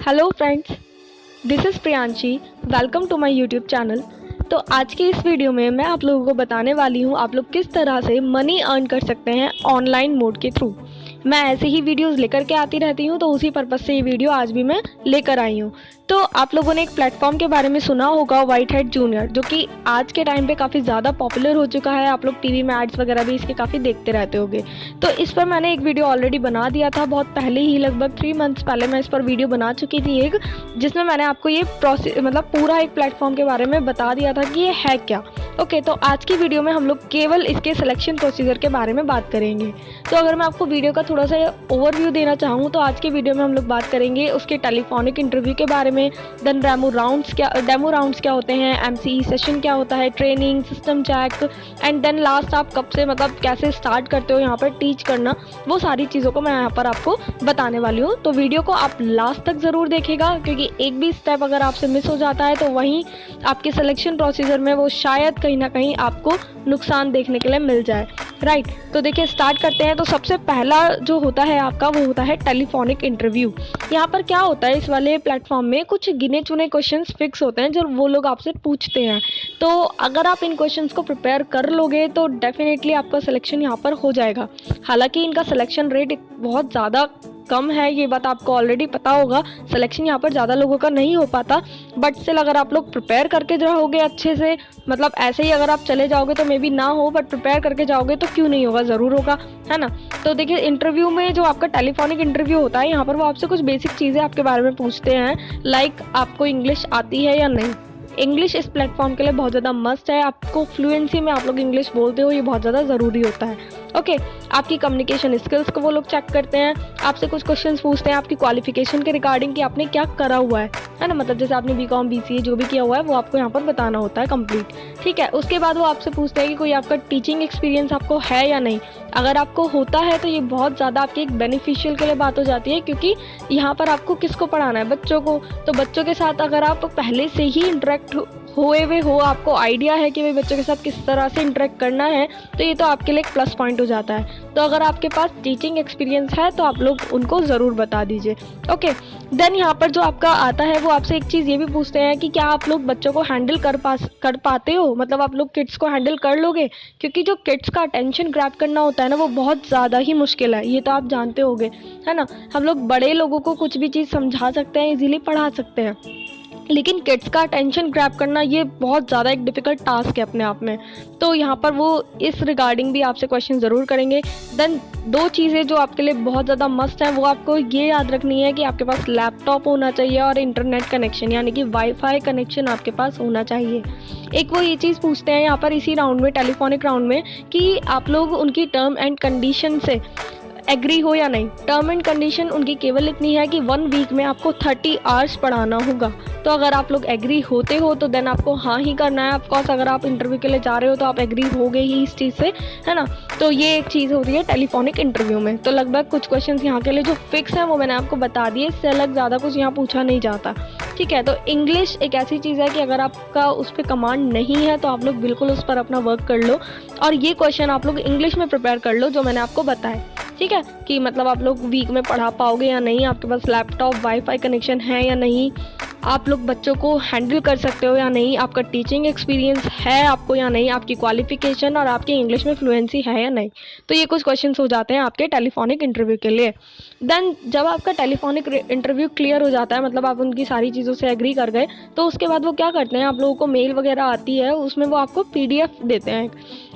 Hello friends, this is Priyanshi. Welcome to my YouTube channel. तो आज की इस वीडियो में मैं आप लोगों को बताने वाली हूँ आप लोग किस तरह से मनी अर्न कर सकते हैं ऑनलाइन मोड के थ्रू। मैं ऐसे ही वीडियोस लेकर के आती रहती हूँ, तो उसी पर्पज़ से ये वीडियो आज भी मैं लेकर आई हूँ। तो आप लोगों ने एक प्लेटफॉर्म के बारे में सुना होगा, व्हाइट हैट जूनियर, जो कि आज के टाइम पे काफ़ी ज़्यादा पॉपुलर हो चुका है। आप लोग टीवी में एड्स वगैरह भी इसके काफ़ी देखते रहते होंगे। तो इस पर मैंने एक वीडियो ऑलरेडी बना दिया था बहुत पहले ही, लगभग 3 मंथ्स पहले मैं इस पर वीडियो बना चुकी थी एक, जिसमें मैंने आपको ये प्रोसेस मतलब पूरा एक प्लेटफॉर्म के बारे में बता दिया था कि ये है क्या। ओके, तो आज की वीडियो में हम लोग केवल इसके सिलेक्शन प्रोसीजर के बारे में बात करेंगे। तो अगर मैं आपको वीडियो का थोड़ा सा ओवरव्यू देना चाहूँ तो आज की वीडियो में हम लोग बात करेंगे उसके टेलीफोनिक इंटरव्यू के बारे में, देन डेमो राउंड्स क्या होते हैं, एमसीई सेशन क्या होता है, training, system check, and then last आप कब से मतलब कैसे स्टार्ट करते हो यहाँ पर टीच करना, वो सारी चीज़ों को मैं यहाँ पर आपको बताने वाली हूँ। तो वीडियो को आप लास्ट तक ज़रूर देखिएगा, क्योंकि एक भी स्टेप अगर आपसे मिस हो जाता है तो वहीं आपके सिलेक्शन प्रोसीजर में वो शायद कहीं ना कहीं आपको नुकसान देखने के लिए मिल जाए। राइट, तो देखिए स्टार्ट करते हैं। तो सबसे पहला जो होता है आपका वो होता है टेलीफोनिक इंटरव्यू। यहाँ पर क्या होता है, इस वाले प्लेटफॉर्म में कुछ गिने चुने क्वेश्चंस फिक्स होते हैं जो वो लोग आपसे पूछते हैं। तो अगर आप इन क्वेश्चंस को प्रिपेयर कर लोगे तो डेफिनेटली आपका सिलेक्शन यहाँ पर हो जाएगा। हालांकि इनका सिलेक्शन रेट बहुत ज़्यादा कम है, ये बात आपको ऑलरेडी पता होगा। सिलेक्शन यहाँ पर ज़्यादा लोगों का नहीं हो पाता, बट स्टिल अगर आप लोग प्रिपेयर करके रहोगे अच्छे से, मतलब ऐसे ही अगर आप चले जाओगे तो मे बी ना हो, बट प्रिपेयर करके जाओगे तो क्यों नहीं होगा, ज़रूर होगा, है ना। तो देखिए इंटरव्यू में जो आपका टेलीफोनिक इंटरव्यू होता है, यहाँ पर वो आपसे कुछ बेसिक चीज़ें आपके बारे में पूछते हैं, लाइक आपको इंग्लिश आती है या नहीं। इंग्लिश इस प्लेटफॉर्म के लिए बहुत ज़्यादा मस्ट है। आपको फ्लुएंसी में आप लोग इंग्लिश बोलते हो, ये बहुत ज़्यादा ज़रूरी होता है। ओके, आपकी कम्युनिकेशन स्किल्स को वो लोग चेक करते हैं, आपसे कुछ क्वेश्चंस पूछते हैं आपकी क्वालिफिकेशन के रिगार्डिंग कि आपने क्या करा हुआ है ना, मतलब जैसे आपने बीकॉम बीसीए जो भी किया हुआ है वो आपको यहाँ पर बताना होता है कंप्लीट। ठीक है, उसके बाद वो आपसे पूछते हैं कि कोई आपका टीचिंग एक्सपीरियंस आपको है या नहीं। अगर आपको होता है तो ये बहुत ज़्यादा आपकी एक बेनिफिशियल के लिए बात हो जाती है, क्योंकि यहाँ पर आपको किसको पढ़ाना है, बच्चों को। तो बच्चों के साथ अगर आप पहले से ही इंटरेक्ट हुए हुए हो, आपको आइडिया है कि भाई बच्चों के साथ किस तरह से इंटरेक्ट करना है, तो ये तो आपके लिए एक प्लस पॉइंट हो जाता है। तो अगर आपके पास टीचिंग एक्सपीरियंस है तो आप लोग उनको ज़रूर बता दीजिए। ओके, देन यहाँ पर जो आपका आता है वो आपसे एक चीज़ ये भी पूछते हैं कि क्या आप लोग बच्चों को हैंडल कर पाते हो, मतलब आप लोग किड्स को हैंडल कर लोगे, क्योंकि जो किड्स का अटेंशन ग्रैब करना होता है ना वो बहुत ज़्यादा ही मुश्किल है, ये तो आप जानते होंगे, है ना। हम लोग बड़े लोगों को कुछ भी चीज़ समझा सकते हैं, इजीली पढ़ा सकते हैं, लेकिन किड्स का अटेंशन ग्रैब करना ये बहुत ज़्यादा एक डिफ़िकल्ट टास्क है अपने आप में। तो यहाँ पर वो इस रिगार्डिंग भी आपसे क्वेश्चन ज़रूर करेंगे। देन 2 चीज़ें जो आपके लिए बहुत ज़्यादा मस्ट हैं, वो आपको ये याद रखनी है कि आपके पास लैपटॉप होना चाहिए और इंटरनेट कनेक्शन यानी कि वाईफाई कनेक्शन आपके पास होना चाहिए। एक वो ये चीज़ पूछते हैं यहाँ पर इसी राउंड में, टेलीफोनिक राउंड में, कि आप लोग उनकी टर्म एंड कंडीशन से एग्री हो या नहीं। टर्म एंड कंडीशन उनकी केवल इतनी है कि 1 वीक में आपको 30 आवर्स पढ़ाना होगा। तो अगर आप लोग एग्री होते हो तो देन आपको हाँ ही करना है। ऑफकोर्स अगर आप इंटरव्यू के लिए जा रहे हो तो आप एग्री हो गए ही इस चीज़ से, है ना। तो ये एक चीज़ होती है टेलीफोनिक इंटरव्यू में। तो लगभग कुछ क्वेश्चंस यहाँ के लिए जो फिक्स हैं वो मैंने आपको बता दिए, इससे अलग ज़्यादा कुछ यहाँ पूछा नहीं जाता। ठीक है, तो इंग्लिश एक ऐसी चीज़ है कि अगर आपका उस पर कमांड नहीं है तो आप लोग बिल्कुल उस पर अपना वर्क कर लो, और ये क्वेश्चन आप लोग इंग्लिश में प्रिपेयर कर लो जो मैंने आपको बताया। ठीक है, कि मतलब आप लोग वीक में पढ़ा पाओगे या नहीं, आपके पास लैपटॉप वाईफाई कनेक्शन है या नहीं, आप लोग बच्चों को हैंडल कर सकते हो या नहीं, आपका टीचिंग एक्सपीरियंस है आपको या नहीं, आपकी क्वालिफिकेशन और आपकी इंग्लिश में फ्लुएंसी है या नहीं। तो ये कुछ क्वेश्चंस हो जाते हैं आपके टेलीफोनिक इंटरव्यू के लिए। देन जब आपका टेलीफोनिक इंटरव्यू क्लियर हो जाता है, मतलब आप उनकी सारी चीज़ों से एग्री कर गए, तो उसके बाद वो क्या करते हैं, आप लोगों को मेल वगैरह आती है, उसमें वो आपको PDF देते हैं।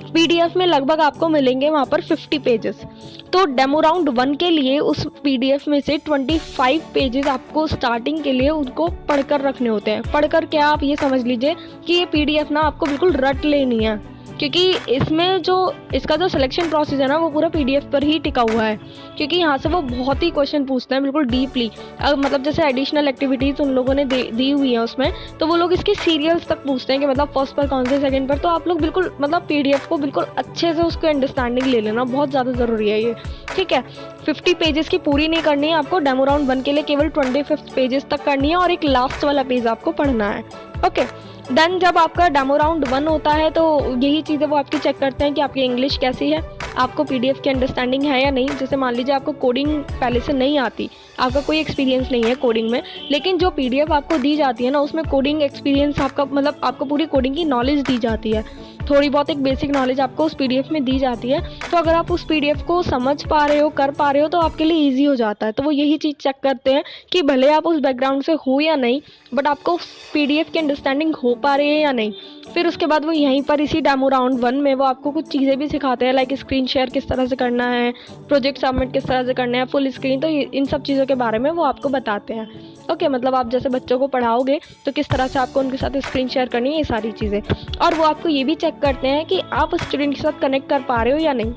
PDF में लगभग आपको मिलेंगे वहाँ पर 50 पेजेस। तो डेमो राउंड 1 के लिए उस PDF में से 25 पेजेस आपको स्टार्टिंग के लिए उनको पढ़कर रखने होते हैं। पढ़कर क्या, आप ये समझ लीजिए कि ये PDF ना आपको बिल्कुल रट लेनी है, क्योंकि इसमें जो इसका जो सिलेक्शन प्रोसेस है ना वो पूरा PDF पर ही टिका हुआ है, क्योंकि यहाँ से वो बहुत ही क्वेश्चन पूछते हैं बिल्कुल डीपली। मतलब जैसे एडिशनल एक्टिविटीज़ उन लोगों ने दी हुई है उसमें, तो वो लोग इसके सीरियल्स तक पूछते हैं कि मतलब फर्स्ट पर कौन से, सेकंड पर। तो आप लोग बिल्कुल मतलब PDF को बिल्कुल अच्छे से उसको अंडरस्टैंडिंग ले लेना, बहुत ज़्यादा ज़रूरी है ये। ठीक है, 50 पेजेस की पूरी नहीं करनी है आपको, डेमो राउंड 1 के लिए केवल 25 पेजेस तक करनी है, और एक लास्ट वाला पेज आपको पढ़ना है। ओके, देन जब आपका डेमो राउंड 1 होता है तो यही चीज़ें वो आपकी चेक करते हैं कि आपकी इंग्लिश कैसी है, आपको PDF की अंडरस्टैंडिंग है या नहीं। जैसे मान लीजिए आपको कोडिंग पहले से नहीं आती, आपका कोई एक्सपीरियंस नहीं है कोडिंग में, लेकिन जो PDF आपको दी जाती है ना, उसमें कोडिंग एक्सपीरियंस आपका मतलब आपको पूरी कोडिंग की नॉलेज दी जाती है, थोड़ी बहुत एक बेसिक नॉलेज आपको उस PDF में दी जाती है। तो अगर आप उस PDF को समझ पा रहे हो, कर पा रहे हो, तो आपके लिए ईजी हो जाता है। तो वो यही चीज़ चेक करते हैं कि भले आप उस बैकग्राउंड से हो या नहीं, बट आपको PDF की अंडरस्टैंडिंग हो पा रही है या नहीं। फिर उसके बाद वो यहीं पर इसी डेमो राउंड 1 में वो आपको कुछ चीज़ें भी सिखाते हैं, लाइक स्क्रीन शेयर किस तरह से करना है, प्रोजेक्ट सबमिट किस तरह से करना है, फुल स्क्रीन। तो इन सब चीज़ों के बारे में वो आपको बताते हैं। ओके, मतलब आप जैसे बच्चों को पढ़ाओगे तो किस तरह से आपको उनके साथ स्क्रीन शेयर करनी है, ये सारी चीज़ें। और वो आपको ये भी चेक करते हैं कि आप स्टूडेंट के साथ कनेक्ट कर पा रहे हो या नहीं।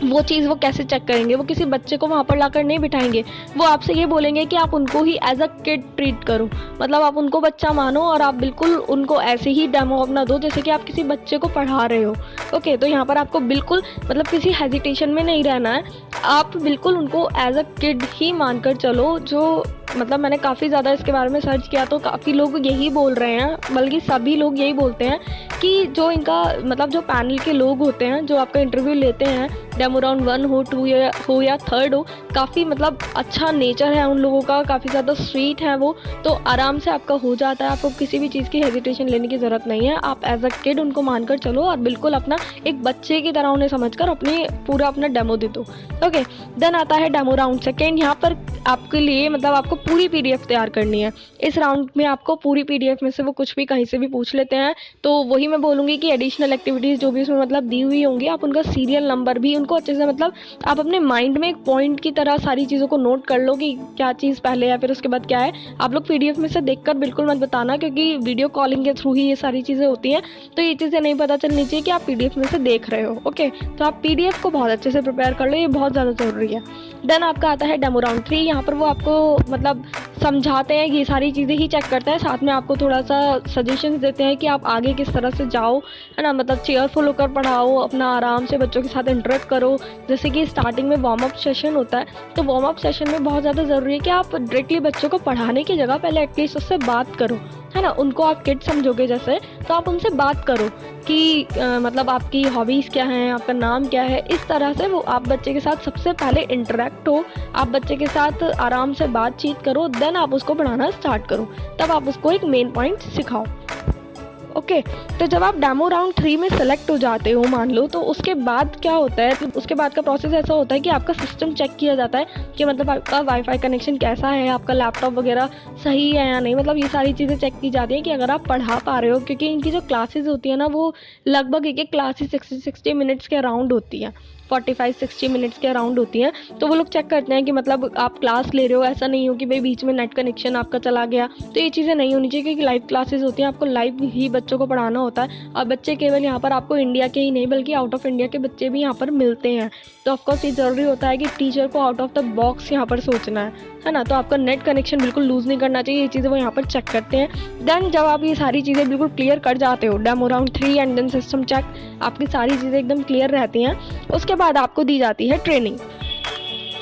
वो चीज़ वो कैसे चेक करेंगे? वो किसी बच्चे को वहाँ पर लाकर नहीं बिठाएंगे, वो आपसे ये बोलेंगे कि आप उनको ही एज अ किड ट्रीट करो, मतलब आप उनको बच्चा मानो और आप बिल्कुल उनको ऐसे ही डेमो अपना दो जैसे कि आप किसी बच्चे को पढ़ा रहे हो। ओके, तो यहाँ पर आपको बिल्कुल मतलब किसी हेजिटेशन में नहीं रहना है, आप बिल्कुल उनको एज अ किड ही मानकर चलो। जो मतलब मैंने काफ़ी ज़्यादा इसके बारे में सर्च किया तो काफ़ी लोग यही बोल रहे हैं, बल्कि सभी लोग यही बोलते हैं कि जो इनका मतलब जो पैनल के लोग होते हैं जो आपका इंटरव्यू लेते हैं, डेमो राउंड 1 हो, 2 हो या 3rd हो, काफ़ी मतलब अच्छा नेचर है उन लोगों का, काफ़ी ज़्यादा स्वीट है वो। तो आराम से आपका हो जाता है, आपको किसी भी चीज़ की हेजिटेशन लेने की ज़रूरत नहीं है। आप एज अ किड उनको मानकर चलो और बिल्कुल अपना एक बच्चे की तरह उन्हें समझकर पूरा अपना डेमो दे दो। ओके, देन आता है डेमो राउंड 2। यहाँ पर आपके लिए मतलब आपको पूरी PDF तैयार करनी है। इस राउंड में आपको पूरी PDF में से वो कुछ भी कहीं से भी पूछ लेते हैं, तो वही मैं बोलूँगी कि एडिशनल एक्टिविटीज़ जो भी उसमें मतलब दी हुई होंगी, आप उनका सीरियल नंबर भी उनको अच्छे से मतलब आप अपने माइंड में एक पॉइंट की तरह सारी चीज़ों को नोट कर लो कि क्या चीज़ पहले है फिर उसके बाद क्या है। आप लोग PDF में से देखकर बिल्कुल मत बताना, क्योंकि वीडियो कॉलिंग के थ्रू ही ये सारी चीज़ें होती हैं, तो ये चीज़ें नहीं पता चलनी चाहिए कि आप PDF में से देख रहे हो। ओके, तो आप PDF को बहुत अच्छे से प्रिपेयर कर लो, ये बहुत ज़्यादा ज़रूरी है। देन आपका आता है डेमो राउंड 3। यहाँ पर वो आपको मतलब समझाते हैं, ये सारी चीज़ें ही चेक करते हैं, साथ में आपको थोड़ा सा सजेशंस देते हैं कि आप आगे किस तरह से जाओ, है ना। मतलब चेयरफुल होकर पढ़ाओ, अपना आराम से बच्चों के साथ इंटरेक्ट करो। जैसे कि स्टार्टिंग में वार्म अप सेशन होता है, तो वार्म अप सेशन में बहुत ज़्यादा ज़रूरी है कि आप डायरेक्टली बच्चों को पढ़ाने की जगह पहले एटलीस्ट उससे बात करो, है ना। उनको आप किड समझोगे जैसे, तो आप उनसे बात करो कि मतलब आपकी हॉबीज़ क्या हैं, आपका नाम क्या है। इस तरह से वो आप बच्चे के साथ सबसे पहले इंटरेक्ट हो, आप बच्चे के साथ आराम से बातचीत करो, देन आप उसको पढ़ाना स्टार्ट करो, तब आप उसको एक मेन पॉइंट सिखाओ। ओके, तो जब आप डेमो राउंड 3 में सेलेक्ट हो जाते हो मान लो, तो उसके बाद क्या होता है, तो उसके बाद का प्रोसेस ऐसा होता है कि आपका सिस्टम चेक किया जाता है कि मतलब आपका वाईफाई कनेक्शन कैसा है, आपका लैपटॉप वगैरह सही है या नहीं। मतलब ये सारी चीज़ें चेक की जाती हैं कि अगर आप पढ़ा पा रहे हो, क्योंकि इनकी जो क्लासेस होती है ना, वो लगभग एक क्लासेस 60 मिनट्स के अराउंड होती है, 45-60 मिनट्स के अराउंड होती हैं। तो वो लोग चेक करते हैं कि मतलब आप क्लास ले रहे हो, ऐसा नहीं हो कि भाई बीच में नेट कनेक्शन आपका चला गया। तो ये चीज़ें नहीं होनी चाहिए, क्योंकि लाइव क्लासेस होती हैं, आपको लाइव ही बच्चों को पढ़ाना होता है। और बच्चे केवल यहाँ पर आपको इंडिया के ही नहीं बल्कि आउट ऑफ इंडिया के बच्चे भी यहाँ पर मिलते हैं। तो ऑफकोर्स ये ज़रूरी होता है कि टीचर को आउट ऑफ द बॉक्स यहाँ पर सोचना है ना। तो आपका नेट कनेक्शन बिल्कुल लूज़ नहीं करना चाहिए, ये चीज़ें वो यहाँ पर चेक करते हैं। देन जब आप ये सारी चीज़ें बिल्कुल क्लियर कर जाते हो, demo round 3 and then system check, आपकी सारी चीज़ें एकदम क्लियर रहती हैं, उसके बाद आपको दी जाती है ट्रेनिंग।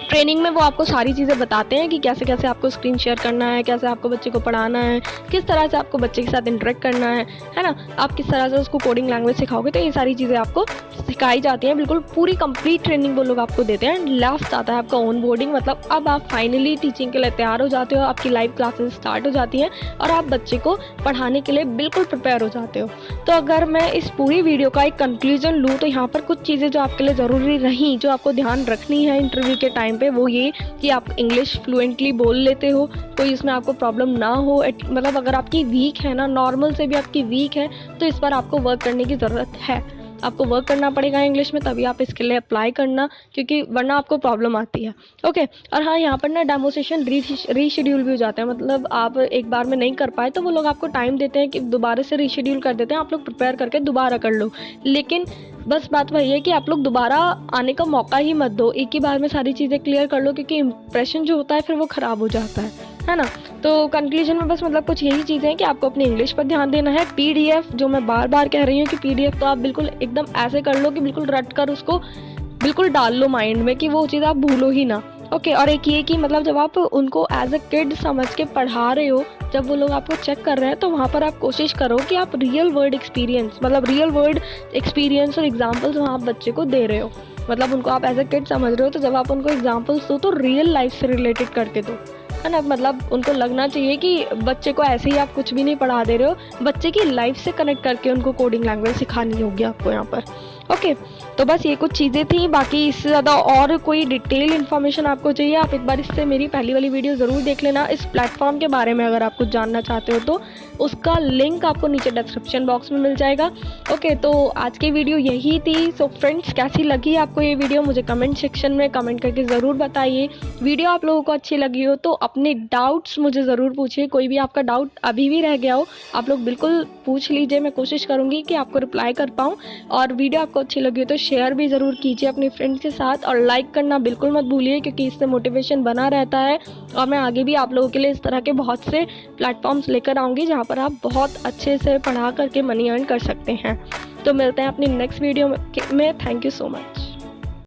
ट्रेनिंग में वो आपको सारी चीज़ें बताते हैं कि कैसे कैसे आपको स्क्रीन शेयर करना है, कैसे आपको बच्चे को पढ़ाना है, किस तरह से आपको बच्चे के साथ इंटरेक्ट करना है ना। आप किस तरह से उसको कोडिंग लैंग्वेज सिखाओगे, तो ये सारी चीज़ें आपको सिखाई जाती हैं। बिल्कुल पूरी कंप्लीट ट्रेनिंग वो लोग आपको देते हैं। लास्ट आता है आपका ऑन बोर्डिंग, मतलब अब आप फाइनली टीचिंग के लिए तैयार हो जाते हो, आपकी लाइव क्लासेस स्टार्ट हो जाती हैं और आप बच्चे को पढ़ाने के लिए बिल्कुल प्रिपेयर हो जाते हो। तो अगर मैं इस पूरी वीडियो का एक कंक्लूजन लूँ, तो यहाँ पर कुछ चीज़ें जो आपके लिए ज़रूरी रही, जो आपको ध्यान रखनी है इंटरव्यू के टाइम पे, वो ये कि आप इंग्लिश फ्लुएंटली बोल लेते हो, कोई इसमें आपको प्रॉब्लम ना हो। मतलब अगर आपकी वीक है ना, नॉर्मल से भी आपकी वीक है, तो इस पर आपको वर्क करने की ज़रूरत है। आपको वर्क करना पड़ेगा इंग्लिश में, तभी आप इसके लिए अप्लाई करना, क्योंकि वरना आपको प्रॉब्लम आती है। ओके, और हाँ, यहाँ पर ना डेमो सेशन रीशेड्यूल भी हो जाता है। मतलब आप एक बार में नहीं कर पाए तो वो लोग आपको टाइम देते हैं कि दोबारा से रीशेड्यूल कर देते हैं, आप लोग प्रिपेयर करके दोबारा कर लो। लेकिन बस बात वही है कि आप लोग दोबारा आने का मौका ही मत दो, एक ही बार में सारी चीज़ें क्लियर कर लो, क्योंकि इंप्रेशन जो होता है फिर वो ख़राब हो जाता है ना। तो कंक्लूजन में बस मतलब कुछ यही चीज़ें हैं कि आपको अपनी इंग्लिश पर ध्यान देना है। PDF जो मैं बार बार कह रही हूँ कि PDF तो आप बिल्कुल एकदम ऐसे कर लो कि बिल्कुल रट कर उसको बिल्कुल डाल लो माइंड में, कि वो चीज़ आप भूलो ही ना। ओके, और एक ये कि मतलब जब आप उनको एज अ किड समझ के पढ़ा रहे हो, जब वो लोग आपको चेक कर रहे हैं, तो वहाँ पर आप कोशिश करो कि आप रियल वर्ल्ड एक्सपीरियंस और एग्जाम्पल्स वहाँ आप बच्चे को दे रहे हो। मतलब उनको आप एज ए किड समझ रहे हो, तो जब आप उनको एग्जाम्पल्स दो तो रियल लाइफ से रिलेटेड करके दो, है ना। मतलब उनको लगना चाहिए कि बच्चे को ऐसे ही आप कुछ भी नहीं पढ़ा दे रहे हो, बच्चे की लाइफ से कनेक्ट करके उनको कोडिंग लैंग्वेज सिखानी होगी आपको यहाँ पर। ओके, तो बस ये कुछ चीज़ें थी, बाकी इससे ज़्यादा और कोई डिटेल इन्फॉर्मेशन आपको चाहिए आप एक बार इससे मेरी पहली वाली वीडियो ज़रूर देख लेना। इस प्लेटफॉर्म के बारे में अगर आप कुछ जानना चाहते हो तो उसका लिंक आपको नीचे डिस्क्रिप्शन बॉक्स में मिल जाएगा। ओके, तो आज की वीडियो यही थी। सो फ्रेंड्स, कैसी लगी आपको ये वीडियो मुझे कमेंट सेक्शन में कमेंट करके ज़रूर बताइए। वीडियो आप लोगों को अच्छी लगी हो तो अपने डाउट्स मुझे ज़रूर पूछिए, कोई भी आपका डाउट अभी भी रह गया हो आप लोग बिल्कुल पूछ लीजिए, मैं कोशिश करूँगी कि आपको रिप्लाई कर पाऊँ। और वीडियो आपको अच्छी लगी हो तो शेयर भी ज़रूर कीजिए अपने फ्रेंड्स के साथ, और लाइक करना बिल्कुल मत भूलिए, क्योंकि इससे मोटिवेशन बना रहता है और मैं आगे भी आप लोगों के लिए इस तरह के बहुत से प्लेटफॉर्म्स लेकर आऊँगी जहाँ पर आप बहुत अच्छे से पढ़ा करके मनी अर्न कर सकते हैं। तो मिलते हैं अपनी नेक्स्ट वीडियो में। Thank you so much.